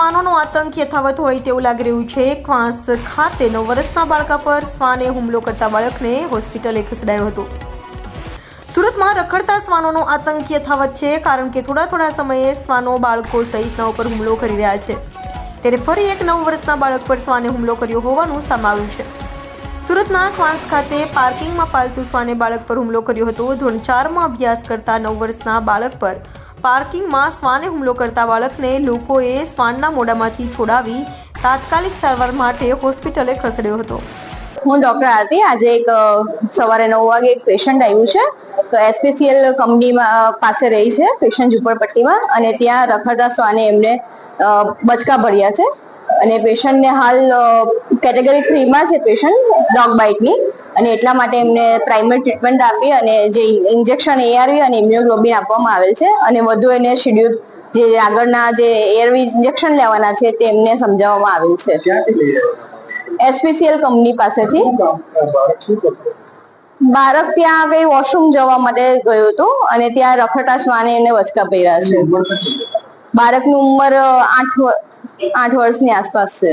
શ્વાનોનો આતંક યથાવત હોય તેવું લાગી રહ્યું છે। ક્વાંસ ખાતે 9 વર્ષના બાળકા પર શ્વાને હુમલો કરતા બાળકને હોસ્પિટલે ખસેડાયો હતો। સુરતમાં રખડતા શ્વાનોનો આતંક યથાવત છે, કારણ કે થોડા સમયે શ્વાનો બાળકો સહિતના ઉપર હુમલો કરી રહ્યા છે। ત્યારે ફરી એક 9 વર્ષના બાળક પર શ્વાને હુમલો કર્યો હોવાનું સામે આવ્યું છે। સુરતના ક્વાંસ ખાતે પાર્કિંગમાં પાલતુ શ્વાને બાળક પર હુમલો કર્યો હતો। ધોરણ 4માં અભ્યાસ કરતા 9 વર્ષના બાળક પર પાર્કિંગમાં શ્વાને હુમલો કરતા બાળકને લોકોએ શ્વાનના મોઢામાંથી છોડાવી તાત્કાલિક સારવાર માટે હોસ્પિટલે ખસેડ્યો હતો। હું ડોક્ટર આરતી। આજે એક સવારે 9 વાગે એક પેશન્ટ આવ્યું છે, તો એસપીસીએલ કંપનીમાં પાસે રહી છે પેશન્ટ ઝુંપડપટ્ટીમાં, અને ત્યાં રખડતા શ્વાને એમને બચકા ભર્યા છે, અને પેશન્ટને હાલ કેટેગરી 3માં છે પેશન્ટ ડોગ બાઇટની, અને એટલા માટે એમને પ્રાઇમરી ટ્રીટમેન્ટ આપી અને જે ઇન્જેક્શન એઆરવી અને ઇમ્યુનોગ્લોબિન આપવામાં આવેલ છે, અને વધુ એને શેડ્યુલ જે આગળના જે એઆરવી ઇન્જેક્શન લેવાના છે તે એમને સમજાવવામાં આવેલ છે। એસપીસીએલ કંપની પાસેથી બાળક ત્યાં કઈ વોશરૂમ જવા માટે ગયું હતું, અને ત્યાં રખડતા શ્વાને એમને બચકા ભર્યા છે। બાળકની ઉંમર 8 વર્ષની આસપાસ છે।